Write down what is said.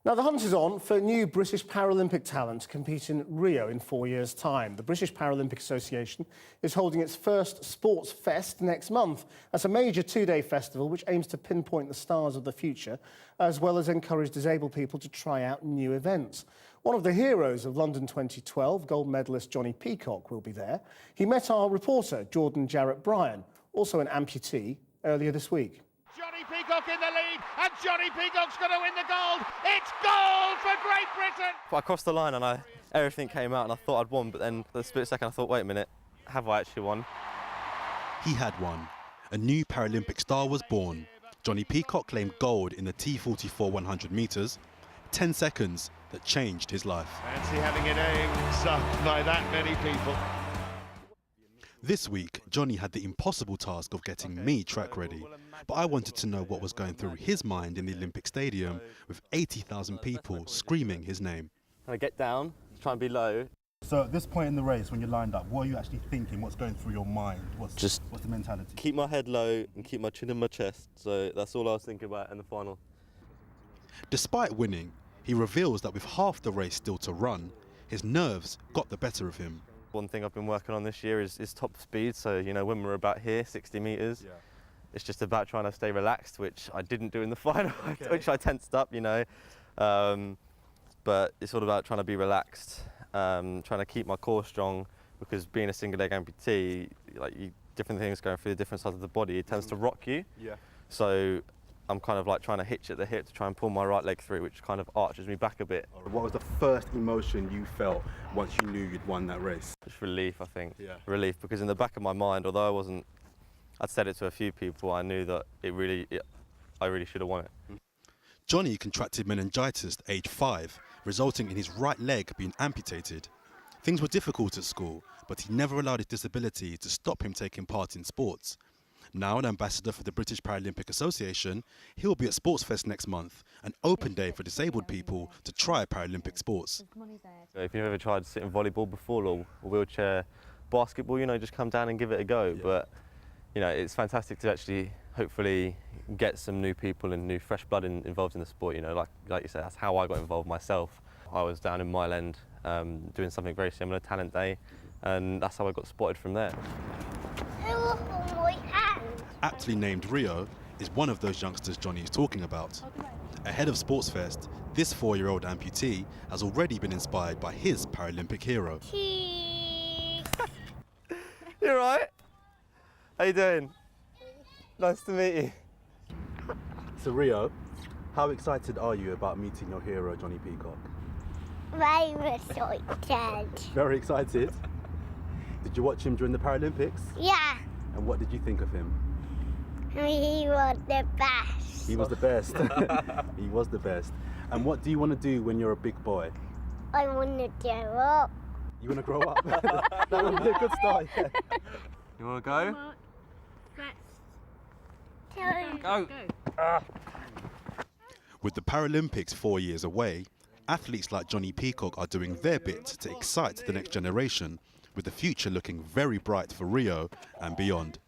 Now, the hunt is on for new British Paralympic talent to compete in Rio in 4 years' time. The British Paralympic Association is holding its first Sports Fest next month. That's a major two-day festival which aims to pinpoint the stars of the future, as well as encourage disabled people to try out new events. One of the heroes of London 2012, gold medalist Jonnie Peacock, will be there. He met our reporter, Jarrett-Bryan, also an amputee, earlier this week. Jonnie Peacock in the lead, and Jonnie Peacock's going to win the gold. It's gold for Great Britain! I crossed the line and everything came out and I thought I'd won, but then for a split second I thought, wait a minute, have I actually won? He had won. A new Paralympic star was born. Jonnie Peacock claimed gold in the T44 100 metres, 10 seconds that changed his life. Fancy having it aimed by that many people. This week, Jonnie had the impossible task of getting me track ready, but I wanted to know what was going through his mind in the Olympic Stadium with 80,000 people screaming his name. I get down, try and be low. So at this point in the race, when you're lined up, what are you actually thinking? What's going through your mind? What's the mentality? Keep my head low and keep my chin in my chest. So that's all I was thinking about in the final. Despite winning, he reveals that with half the race still to run, his nerves got the better of him. One thing I've been working on this year is top speed. So, you know, when we're about here, 60 metres, it's just about trying to stay relaxed, which I didn't do in the final, which I tensed up, you know. But it's all about trying to be relaxed, trying to keep my core strong, because being a single leg amputee, like different things going through the different sides of the body, it tends to rock you. So I'm kind of like trying to hitch at the hip to try and pull my right leg through, which kind of arches me back a bit. What was the first emotion you felt once you knew you'd won that race? Just relief, I think. Relief, because in the back of my mind, although I'd said it to a few people, I knew that I really should have won it. Jonnie contracted meningitis at age 5, resulting in his right leg being amputated. Things were difficult at school, but he never allowed his disability to stop him taking part in sports. Now an ambassador for the British Paralympic Association, he'll be at Sports Fest next month, an open day for disabled people to try Paralympic sports. If you've ever tried sitting volleyball before or wheelchair basketball, you know, just come down and give it a go. But, you know, it's fantastic to actually hopefully get some new people and new fresh blood involved in the sport. You know, like you said, that's how I got involved myself. I was down in Mile End doing something very similar, Talent Day, and that's how I got spotted from there. Aptly named Rio is one of those youngsters Jonnie is talking about. Ahead of Sports Fest, this 4-year-old amputee has already been inspired by his Paralympic hero. You all right? How you doing? Nice to meet you. So Rio, how excited are you about meeting your hero, Jonnie Peacock? Very excited. Very excited? Did you watch him during the Paralympics? Yeah, And what did you think of him? he was the best. He was the best. He was the best. And what do you want to do when you're a big boy? I want to grow up. You want to grow up? That would be a good start, yeah. You want to go? Go. With the Paralympics 4 years away, athletes like Jonnie Peacock are doing their bit to excite the next generation, with the future looking very bright for Rio and beyond.